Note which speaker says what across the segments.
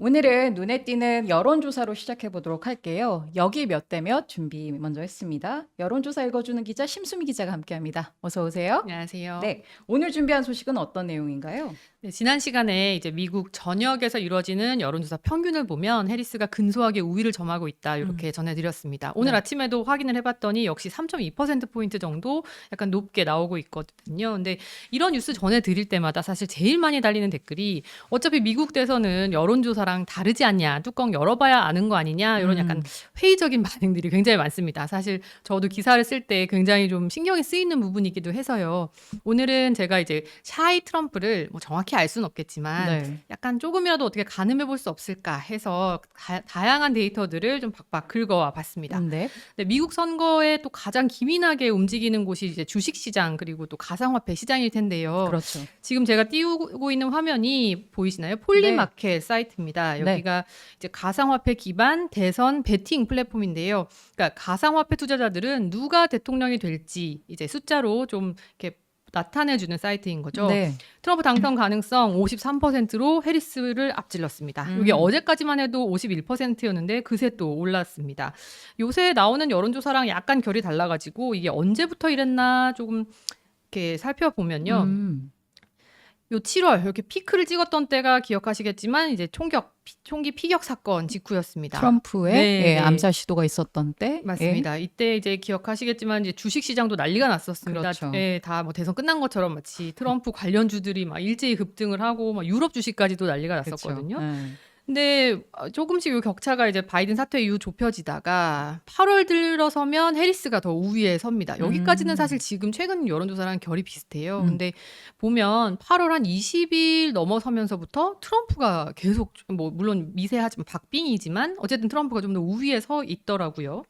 Speaker 1: 오늘은 눈에 띄는 여론조사로 시작해 보도록 할게요. 여기 몇 대 몇 준비 먼저 했습니다. 여론조사 읽어주는 기자 심수미 기자가 함께합니다. 어서 오세요.
Speaker 2: 안녕하세요.
Speaker 1: 네, 오늘 준비한 소식은 어떤 내용인가요?
Speaker 2: 네, 지난 시간에 이제 미국 전역에서 이루어지는 여론조사 평균을 보면 해리스가 근소하게 우위를 점하고 있다 이렇게 전해드렸습니다. 오늘
Speaker 1: 네.
Speaker 2: 아침에도 확인을 해봤더니 역시 3.2%포인트 정도 약간 높게 나오고 있거든요. 근데 이런 뉴스 전해드릴 때마다 사실 제일 많이 달리는 댓글이 어차피 미국 대선은 여론조사랑 다르지 않냐, 뚜껑 열어봐야 아는 거 아니냐 이런 약간 회의적인 반응들이 굉장히 많습니다. 사실 저도 기사를 쓸 때 굉장히 좀 신경이 쓰이는 부분이기도 해서요. 오늘은 제가 이제 샤이 트럼프를 뭐 정확히 알 수는 없겠지만
Speaker 1: 네.
Speaker 2: 약간 조금이라도 어떻게 가늠해 볼 수 없을까 해서 다양한 데이터들을 좀 박박 긁어와 봤습니다.
Speaker 1: 네.
Speaker 2: 근데 미국 선거에 또 가장 기민하게 움직이는 곳이 이제 주식 시장 그리고 또 가상화폐 시장일 텐데요.
Speaker 1: 그렇죠.
Speaker 2: 지금 제가 띄우고 있는 화면이 보이시나요? 폴리마켓 사이트입니다.
Speaker 1: 네.
Speaker 2: 여기가 이제 가상화폐 기반 대선 베팅 플랫폼인데요. 그러니까 가상화폐 투자자들은 누가 대통령이 될지 이제 숫자로 좀 이렇게 나타내주는 사이트인 거죠.
Speaker 1: 네.
Speaker 2: 트럼프 당선 가능성 53%로 해리스를 앞질렀습니다. 이게 어제까지만 해도 51%였는데 그새 또 올랐습니다. 요새 나오는 여론조사랑 약간 결이 달라가지고 이게 언제부터 이랬나 조금 이렇게 살펴보면요. 요 7월 이렇게 피크를 찍었던 때가 기억하시겠지만 이제 총기 피격 사건 직후였습니다.
Speaker 1: 트럼프의
Speaker 2: 네,
Speaker 1: 예,
Speaker 2: 네.
Speaker 1: 암살 시도가 있었던 때.
Speaker 2: 맞습니다. 이때 이제 기억하시겠지만 이제 주식 시장도 난리가 났었습니다.
Speaker 1: 그렇죠.
Speaker 2: 예, 다 뭐 대선 끝난 것처럼 마치 트럼프 관련주들이 막 일제히 급등을 하고 막 유럽 주식까지도 난리가 났었거든요.
Speaker 1: 그렇죠.
Speaker 2: 근데 조금씩 이 격차가 이제 바이든 사퇴 이후 좁혀지다가 8월 들어서면 해리스가 더 우위에 섭니다. 여기까지는 사실 지금 최근 여론조사랑 결이 비슷해요. 근데 보면 8월 한 20일 넘어서면서부터 트럼프가 계속 뭐 물론 미세하지만 박빙이지만 어쨌든 트럼프가 좀 더 우위에 서 있더라고요.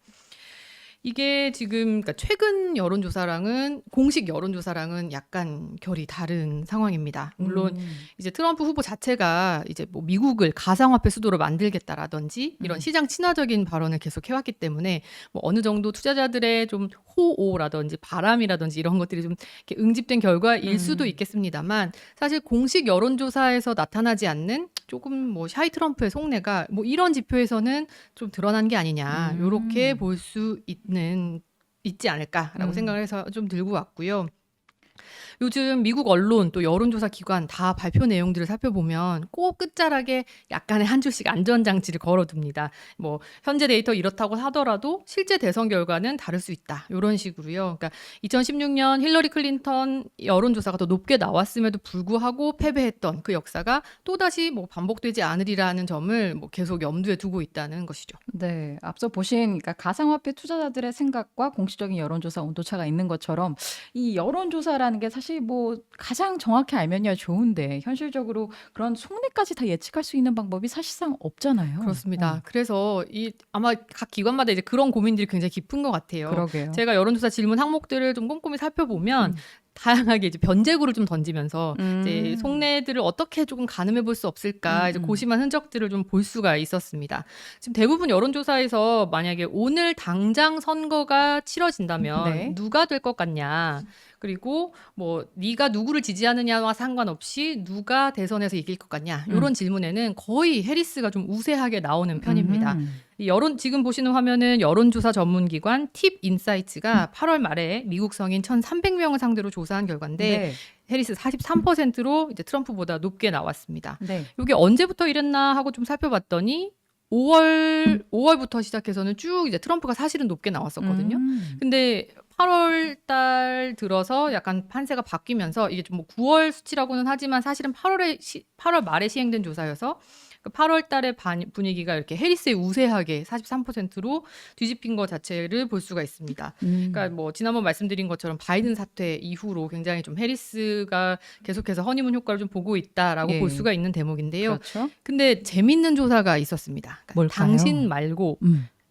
Speaker 2: 이게 지금 그러니까 최근 여론조사랑은 공식 여론조사랑은 약간 결이 다른 상황입니다. 물론 이제 트럼프 후보 자체가 이제 뭐 미국을 가상화폐 수도로 만들겠다라든지 이런 시장 친화적인 발언을 계속 해왔기 때문에 뭐 어느 정도 투자자들의 좀 호오라든지 바람이라든지 이런 것들이 좀 이렇게 응집된 결과일 수도 있겠습니다만 사실 공식 여론조사에서 나타나지 않는 조금 뭐 샤이 트럼프의 속내가 뭐 이런 지표에서는 좀 드러난 게 아니냐 요렇게 볼 수 있지 않을까라고 생각을 해서 좀 들고 왔고요. 요즘 미국 언론 또 여론조사 기관 다 발표 내용들을 살펴보면 꼭 끝자락에 약간의 한 줄씩 안전장치를 걸어둡니다. 뭐 현재 데이터 이렇다고 하더라도 실제 대선 결과는 다를 수 있다. 이런 식으로요. 그러니까 2016년 힐러리 클린턴 여론조사가 더 높게 나왔음에도 불구하고 패배했던 그 역사가 또다시 뭐 반복되지 않으리라는 점을 뭐 계속 염두에 두고 있다는 것이죠.
Speaker 1: 네, 앞서 보신 그러니까 가상화폐 투자자들의 생각과 공식적인 여론조사 온도차가 있는 것처럼 이 여론조사라는 게 사실 뭐 가장 정확히 알면야 좋은데 현실적으로 그런 속내까지 다 예측할 수 있는 방법이 사실상 없잖아요.
Speaker 2: 그렇습니다. 그래서 아마 각 기관마다 이제 그런 고민들이 굉장히 깊은 것 같아요.
Speaker 1: 그러게요.
Speaker 2: 제가 여론조사 질문 항목들을 좀 꼼꼼히 살펴보면 다양하게 이제 변제구를 좀 던지면서 이제 속내들을 어떻게 조금 가늠해 볼 수 없을까 이제 고심한 흔적들을 좀 볼 수가 있었습니다. 지금 대부분 여론조사에서 만약에 오늘 당장 선거가 치러진다면
Speaker 1: 네.
Speaker 2: 누가 될 것 같냐. 그리고 뭐 네가 누구를 지지하느냐와 상관없이 누가 대선에서 이길 것 같냐 이런 질문에는 거의 해리스가 좀 우세하게 나오는 편입니다. 이 지금 보시는 화면은 여론조사 전문기관 팁 인사이츠가 8월 말에 미국 성인 1,300명을 상대로 조사한 결과인데
Speaker 1: 네.
Speaker 2: 해리스 43%로 이제 트럼프보다 높게 나왔습니다.
Speaker 1: 네.
Speaker 2: 이게 언제부터 이랬나 하고 좀 살펴봤더니 5월부터 시작해서는 쭉 이제 트럼프가 사실은 높게 나왔었거든요. 근데 8월 달 들어서 약간 판세가 바뀌면서 이게 좀 뭐 9월 수치라고는 하지만 사실은 8월 말에 시행된 조사여서 8월 달의 분위기가 이렇게 해리스의 우세하게 43%로 뒤집힌 것 자체를 볼 수가 있습니다. 그러니까 뭐 지난번 말씀드린 것처럼 바이든 사퇴 이후로 굉장히 좀 해리스가 계속해서 허니문 효과를 좀 보고 있다라고
Speaker 1: 예.
Speaker 2: 볼 수가 있는 대목인데요.
Speaker 1: 그렇죠.
Speaker 2: 근데 재밌는 조사가 있었습니다. 그러니까
Speaker 1: 뭘까요?
Speaker 2: 당신 말고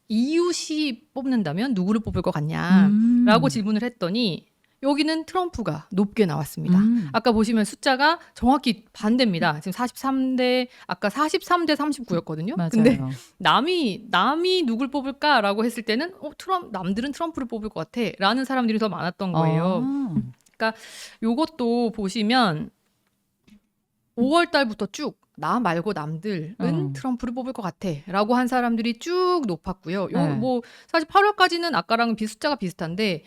Speaker 2: 이웃이 뽑는다면 누구를 뽑을 것 같냐라고 질문을 했더니 여기는 트럼프가 높게 나왔습니다. 아까 보시면 숫자가 정확히 반대입니다. 지금 43대 아까 43대 39였거든요.
Speaker 1: 맞아요.
Speaker 2: 근데 남이 누굴 뽑을까라고 했을 때는 남들은 트럼프를 뽑을 것 같아라는 사람들이 더 많았던 거예요. 그러니까 요것도 보시면 5월 달부터 쭉 나 말고 남들은
Speaker 1: 어.
Speaker 2: 트럼프를 뽑을 것 같아라고 한 사람들이 쭉 높았고요.
Speaker 1: 네.
Speaker 2: 뭐 사실 8월까지는 아까랑 숫자가 비슷한데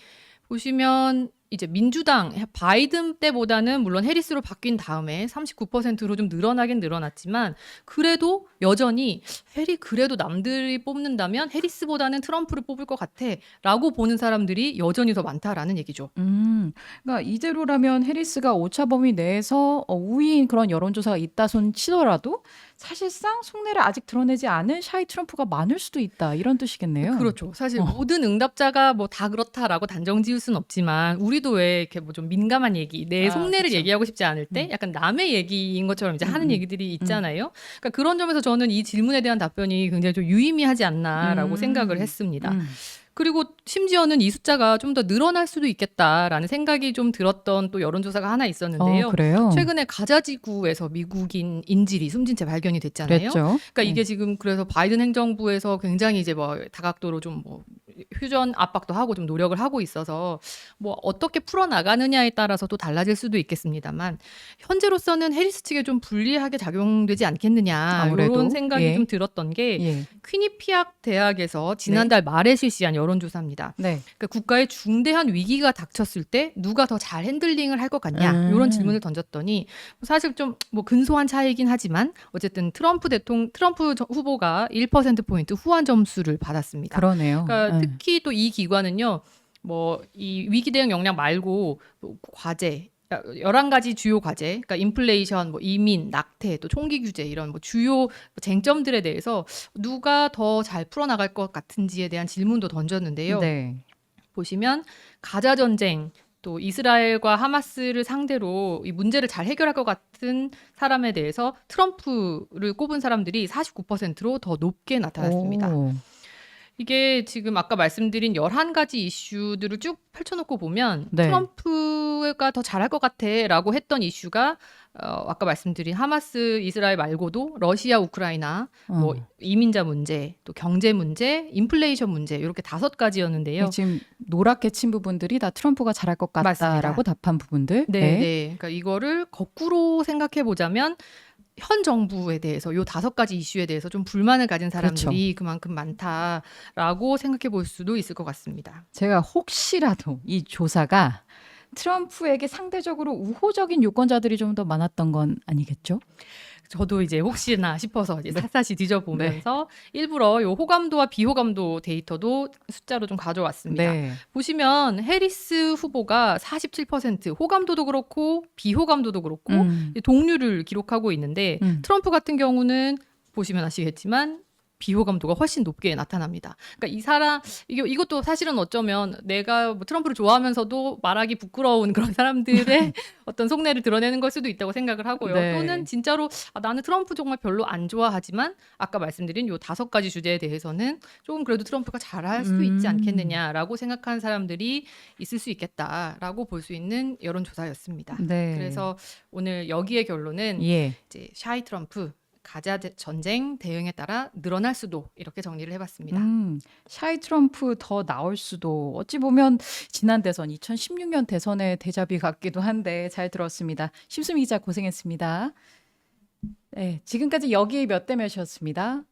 Speaker 2: 보시면 이제 민주당 바이든 때보다는 물론 해리스로 바뀐 다음에 39%로 좀 늘어나긴 늘어났지만 그래도 여전히 그래도 남들이 뽑는다면 해리스보다는 트럼프를 뽑을 것 같아라고 보는 사람들이 여전히 더 많다라는 얘기죠.
Speaker 1: 그러니까 이대로라면 해리스가 오차 범위 내에서 우위인 그런 여론조사가 있다 손 치더라도 사실상 속내를 아직 드러내지 않은 샤이 트럼프가 많을 수도 있다 이런 뜻이겠네요.
Speaker 2: 그렇죠. 사실
Speaker 1: 어.
Speaker 2: 모든 응답자가 뭐 다 그렇다라고 단정 지을 수는 없지만 우리도 왜 이렇게 뭐 좀 민감한 얘기, 내 속내를
Speaker 1: 그쵸.
Speaker 2: 얘기하고 싶지 않을 때 약간 남의 얘기인 것처럼 이제 하는 얘기들이 있잖아요. 그러니까 그런 점에서 저는 이 질문에 대한 답변이 굉장히 좀 유의미하지 않나라고 생각을 했습니다. 그리고 심지어는 이 숫자가 좀 더 늘어날 수도 있겠다라는 생각이 좀 들었던 또 여론조사가 하나 있었는데요.
Speaker 1: 그래요?
Speaker 2: 최근에 가자지구에서 미국인 인질이 숨진 채 발견이 됐잖아요.
Speaker 1: 그랬죠.
Speaker 2: 그러니까 이게 지금 그래서 바이든 행정부에서 굉장히 이제 뭐 다각도로 좀 뭐 휴전 압박도 하고 좀 노력을 하고 있어서 뭐 어떻게 풀어나가느냐에 따라서 또 달라질 수도 있겠습니다만 현재로서는 해리스 측에 좀 불리하게 작용되지 않겠느냐
Speaker 1: 아무래도.
Speaker 2: 이런 생각이
Speaker 1: 예.
Speaker 2: 좀 들었던 게
Speaker 1: 예.
Speaker 2: 퀴니피악 대학에서 지난달 말에 실시한 여론조사입니다.
Speaker 1: 네.
Speaker 2: 그러니까 국가에 중대한 위기가 닥쳤을 때 누가 더 잘 핸들링을 할 것 같냐 이런 질문을 던졌더니 사실 좀 뭐 근소한 차이긴 하지만 어쨌든 트럼프 후보가 1%포인트 후한 점수를 받았습니다.
Speaker 1: 그러네요.
Speaker 2: 그러니까 특히 또 이 기관은요, 뭐 이 위기 대응 역량 말고 뭐 과제 11가지 주요 과제, 그러니까 인플레이션, 뭐 이민, 낙태, 또 총기 규제 이런 뭐 주요 쟁점들에 대해서 누가 더 잘 풀어나갈 것 같은지에 대한 질문도 던졌는데요.
Speaker 1: 네.
Speaker 2: 보시면 가자 전쟁, 또 이스라엘과 하마스를 상대로 이 문제를 잘 해결할 것 같은 사람에 대해서 트럼프를 꼽은 사람들이 49%로 더 높게 나타났습니다.
Speaker 1: 오.
Speaker 2: 이게 지금 아까 말씀드린 11가지 이슈들을 쭉 펼쳐놓고 보면
Speaker 1: 네.
Speaker 2: 트럼프가 더 잘할 것 같아라고 했던 이슈가 아까 말씀드린 하마스, 이스라엘 말고도 러시아, 우크라이나, 뭐 이민자 문제, 또 경제 문제, 인플레이션 문제 이렇게 5가지였는데요.
Speaker 1: 지금 노랗게 친 부분들이 다 트럼프가 잘할 것 같다라고
Speaker 2: 맞습니다.
Speaker 1: 답한 부분들.
Speaker 2: 네. 그러니까 이거를 거꾸로 생각해 보자면 현 정부에 대해서 요 5가지 이슈에 대해서 좀 불만을 가진 사람들이 그만큼 많다라고 생각해 볼 수도 있을 것 같습니다.
Speaker 1: 제가 혹시라도 이 조사가 트럼프에게 상대적으로 우호적인 유권자들이 좀 더 많았던 건 아니겠죠?
Speaker 2: 저도 이제 혹시나 싶어서 이제 샅샅이 뒤져보면서 일부러 요 호감도와 비호감도 데이터도 숫자로 좀 가져왔습니다.
Speaker 1: 네.
Speaker 2: 보시면 해리스 후보가 47% 호감도도 그렇고 비호감도도 그렇고 동률을 기록하고 있는데 트럼프 같은 경우는 보시면 아시겠지만 비호감도가 훨씬 높게 나타납니다. 그러니까 이것도 사실은 어쩌면 내가 뭐 트럼프를 좋아하면서도 말하기 부끄러운 그런 사람들의 어떤 속내를 드러내는 걸 수도 있다고 생각을 하고요.
Speaker 1: 네.
Speaker 2: 또는 진짜로 나는 트럼프 정말 별로 안 좋아하지만 아까 말씀드린 요 5가지 주제에 대해서는 조금 그래도 트럼프가 잘할 수 있지 않겠느냐라고 생각하는 사람들이 있을 수 있겠다라고 볼 수 있는 여론조사였습니다.
Speaker 1: 네.
Speaker 2: 그래서 오늘 여기의 결론은
Speaker 1: 예.
Speaker 2: 이제 샤이 트럼프 가자 전쟁 대응에 따라 늘어날 수도 이렇게 정리를 해봤습니다.
Speaker 1: 샤이 트럼프 더 나올 수도 어찌 보면 지난 대선 2016년 대선의 대자비 같기도 한데 잘 들었습니다. 심수미 기자 고생했습니다. 네, 지금까지 여기 몇 대 몇이었습니다.